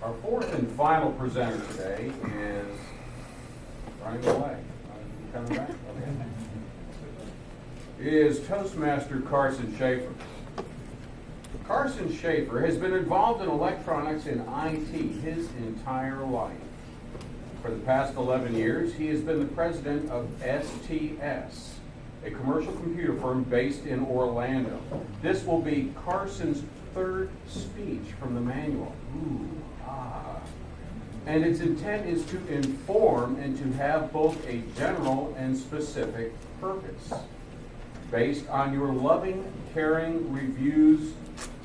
Our fourth and final presenter today is running away. You coming back? Okay. Is Toastmaster Carson Shaffer. Carson Shaffer has been involved in electronics and IT his entire life. For the past 11 years, he has been the president of STS, a commercial computer firm based in Orlando. This will be Carson's third speech from the manual. And its intent is to inform and to have both a general and specific purpose. Based on your loving, caring reviews,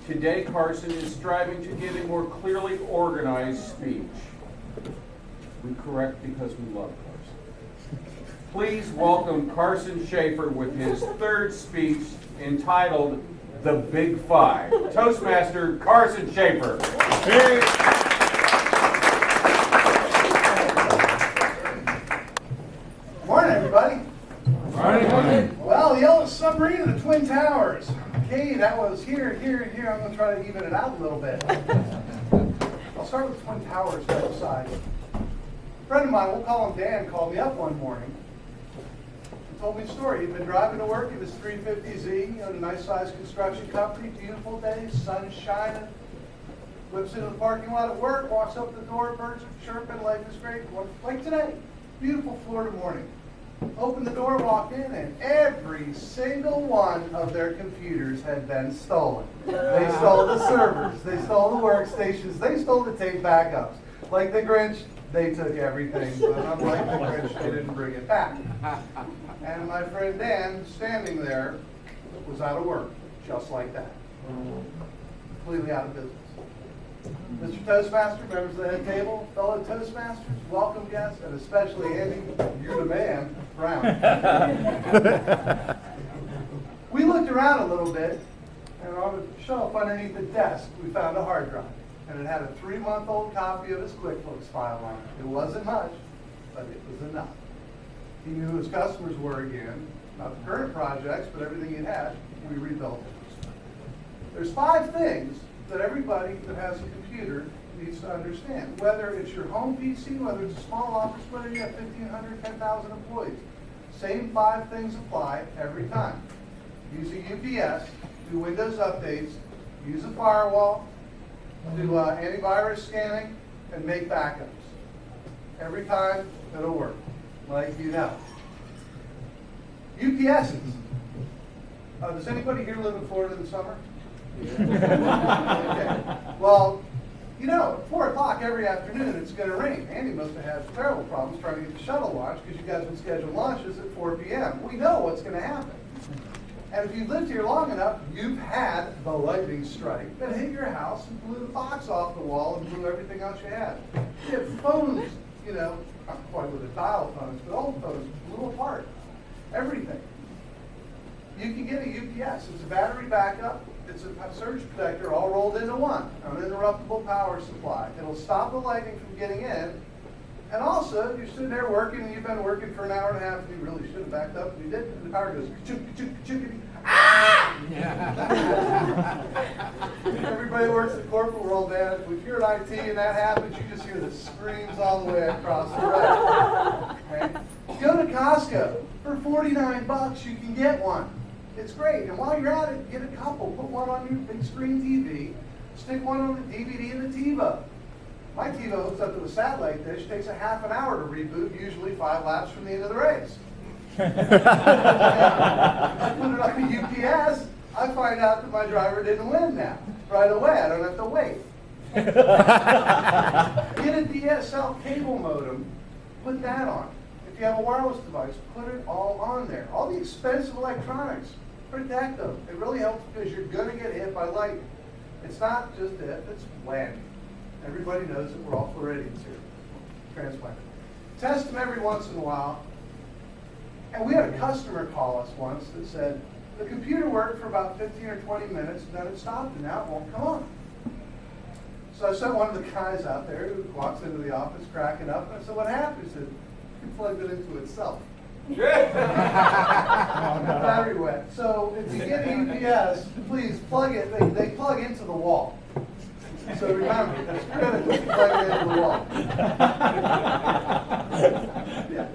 today Carson is striving to give a more clearly organized speech. We correct because we love Carson. Please welcome Carson Shaffer with his third speech entitled The Big Five. Toastmaster Carson Shaffer. Hey. Morning, everybody. Morning. Well, the yellow submarine of the Twin Towers. Okay, that was here, here, and here. I'm going to try to even it out a little bit. I'll start with the Twin Towers outside. A friend of mine, we'll call him Dan, called me up one morning and told me a story. He'd been driving to work in his 350Z, a nice sized construction company, beautiful day, sun shining. Whips into the parking lot at work, walks up the door, birds are chirping, life is great. Like today, beautiful Florida morning. Opened the door, walked in, and every single one of their computers had been stolen. They stole the servers, they stole the workstations, they stole the tape backups. Like the Grinch, they took everything, but unlike the Grinch, they didn't bring it back. And my friend Dan, standing there, was out of work, just like that. Completely out of business. Mr. Toastmaster, members of the head table, fellow Toastmasters, welcome guests, and especially Andy, you're the man, Brown. We looked around a little bit, and on the shelf underneath the desk, we found a hard drive. And it had a 3-month-old copy of his QuickBooks file on it. It wasn't much, but it was enough. He knew who his customers were again, not the current projects, but everything he had, we rebuilt it. There's 5 things that everybody that has a computer needs to understand. Whether it's your home PC, whether it's a small office, whether you have 1,500, 10,000 employees. Same 5 things apply every time. Use a UPS, do Windows updates, use a firewall, do antivirus scanning, and make backups. Every time, it'll work, like you know. UPSs. Does anybody here live in Florida in the summer? Okay. Well, you know, at 4 o'clock every afternoon it's going to rain. Andy must have had terrible problems trying to get the shuttle launched because you guys would schedule launches at 4 p.m. We know what's going to happen. And if you've lived here long enough, you've had the lightning strike that hit your house and blew the box off the wall and blew everything else you had. You had phones, you know, not quite with the dial phones, but old phones blew apart. Everything. You can get a UPS. It's a battery backup. It's a surge protector all rolled into one, an uninterruptible power supply. It'll stop the lightning from getting in. And also, if you're sitting there working and you've been working for an hour and a half and you really should have backed up and you didn't, and the power goes, ah! Everybody works in the corporate world, man. If you're in IT and that happens, you just hear the screams all the way across the road. Okay? Go to Costco. For $49, you can get one. It's great. And while you're at it, get a couple. Put one on your big screen TV. Stick one on the DVD and the TiVo. My TiVo hooks up to a satellite dish. Takes a half an hour to reboot, usually 5 laps from the end of the race. I put it on the UPS. I find out that my driver didn't win now. Right away. I don't have to wait. Get a DSL cable modem. Put that on. If you have a wireless device, put it all on there. All the expensive electronics, protect them. It really helps because you're going to get hit by lightning. It's not just if, it's when. Everybody knows that we're all Floridians here. Transplant. Test them every once in a while. And we had a customer call us once that said, the computer worked for about 15 or 20 minutes, and then it stopped, and now it won't come on. So I sent one of the guys out there who walks into the office cracking up, and I said, what happened? He said, it plugged it into itself. Battery went. So if you get a UPS, please plug it. They plug into the wall. So remember, it's critical to plug it into the wall. Yeah.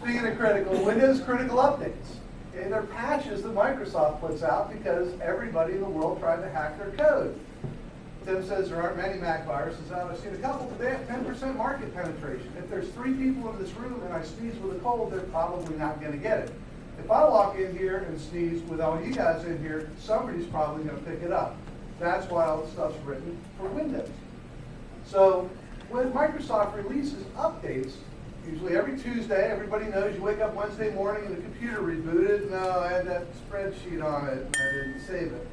Speaking of critical, Windows critical updates. Okay, they're patches that Microsoft puts out because everybody in the world tried to hack their code. Tim says there aren't many Mac viruses out. I've seen a couple, but they have 10% market penetration. If there's 3 people in this room and I sneeze with a cold, they're probably not going to get it. If I walk in here and sneeze with all you guys in here, somebody's probably going to pick it up. That's why all the stuff's written for Windows. So when Microsoft releases updates, usually every Tuesday, everybody knows you wake up Wednesday morning and the computer rebooted. No, I had that spreadsheet on it and I didn't save it.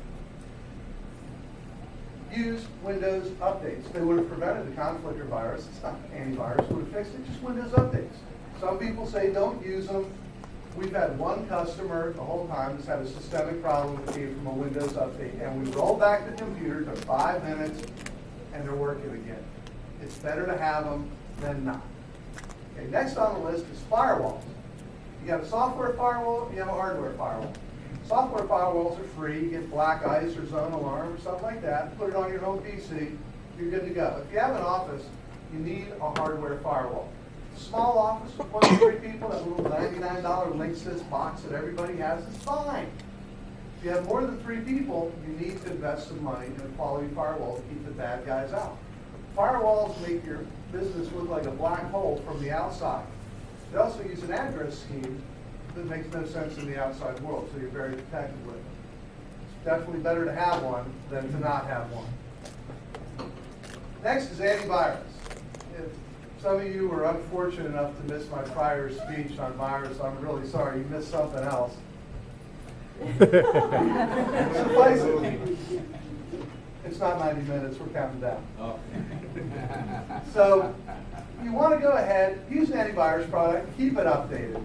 Use Windows updates. They would have prevented the conflict virus. It's not antivirus. Would have fixed it. Just Windows updates. Some people say don't use them. We've had one customer the whole time that's had a systemic problem that came from a Windows update, and we rolled back the computer to 5 minutes, and they're working again. It's better to have them than not. Okay, next on the list is firewalls. You got a software firewall, you have a hardware firewall. Software firewalls are free. You get Black Ice or Zone Alarm or something like that. Put it on your home PC, you're good to go. If you have an office, you need a hardware firewall. Small office with 1 to 3 people, that little $99 Linksys box that everybody has is fine. If you have more than 3 people, you need to invest some money in a quality firewall to keep the bad guys out. Firewalls make your business look like a black hole from the outside. They also use an address scheme that makes no sense in the outside world, so you're very protected with it. It's definitely better to have one than to not have one. Next is antivirus. If some of you were unfortunate enough to miss my prior speech on virus, I'm really sorry. You missed something else. Suffice it, it's not 90 minutes. We're counting down. Oh. So you want to go ahead, use an antivirus product, keep it updated.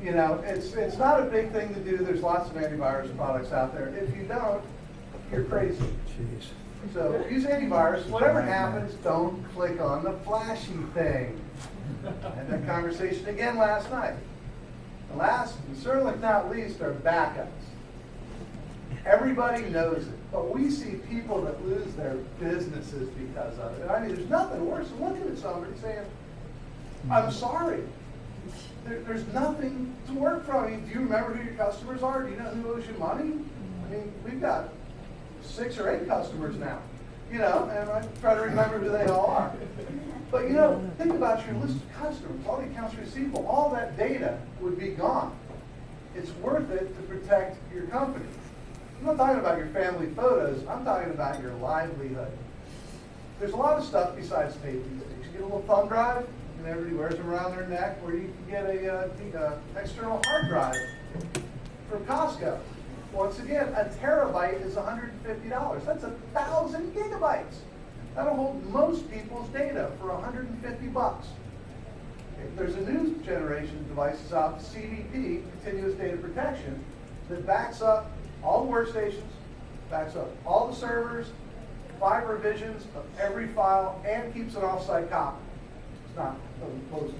You know, it's not a big thing to do. There's lots of antivirus products out there. If you don't, you're crazy. Jeez. So use antivirus. Whatever happens, don't click on the flashy thing. I had that conversation again last night. The last, and certainly not least, are backups. Everybody knows it, but we see people that lose their businesses because of it. I mean, there's nothing worse than looking at somebody saying, I'm sorry. There's nothing to work from. I mean, do you remember who your customers are? Do you know who owes you money? I mean, we've got 6 or 8 customers now, you know, and I try to remember who they all are. But, you know, think about your list of customers, all the accounts receivable, all that data would be gone. It's worth it to protect your company. I'm not talking about your family photos. I'm talking about your livelihood. There's a lot of stuff besides tape these days. You get a little thumb drive, and everybody wears them around their neck, or you can get a external hard drive from Costco. Once again, a terabyte is $150. That's 1,000 gigabytes. That'll hold most people's data for $150. There's a new generation of devices out, CDP, Continuous Data Protection, that backs up all the workstations, backs up all the servers, 5 revisions of every file, and keeps an offsite copy. It's not a most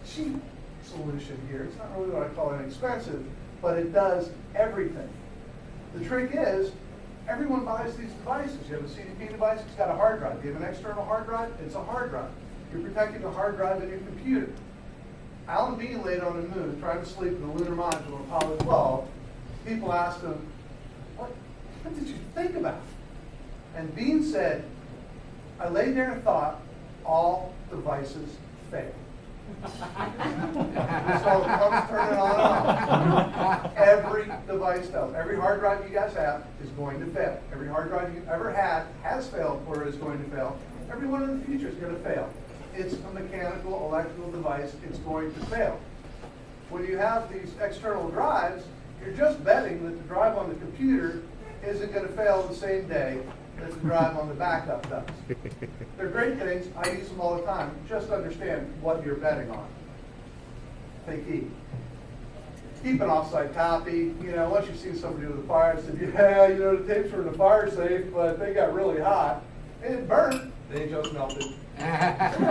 cheap solution here. It's not really what I call inexpensive, but it does everything. The trick is, everyone buys these devices. You have a CDP device, it's got a hard drive. You have an external hard drive, it's a hard drive. You're protecting the hard drive in your computer. Alan Bean laid on the moon, trying to sleep in the lunar module on Apollo 12. People asked him, what did you think about? And Bean said, I laid there and thought, all devices fail. So it comes turning on and off. Every device does. Every hard drive you guys have is going to fail. Every hard drive you've ever had has failed or is going to fail. Every one in the future is going to fail. It's a mechanical, electrical device. It's going to fail. When you have these external drives, you're just betting that the drive on the computer isn't going to fail the same day that the drive on the backup does. They're great things. I use them all the time. Just understand what you're betting on. Take heed. Keep an offsite copy. You know, once you've seen somebody with a fire and said, yeah, you know, the tapes were in the fire safe, but they got really hot. It didn't burn. They just melted. Spend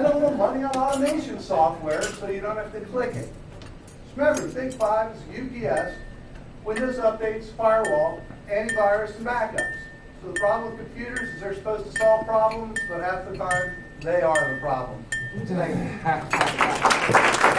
a little money on automation software so you don't have to click it. Just remember, the big 5 is UPS, Windows updates, firewall, antivirus, and backups. So the problem with computers is they're supposed to solve problems, but half the time, they are the problem. Thank you.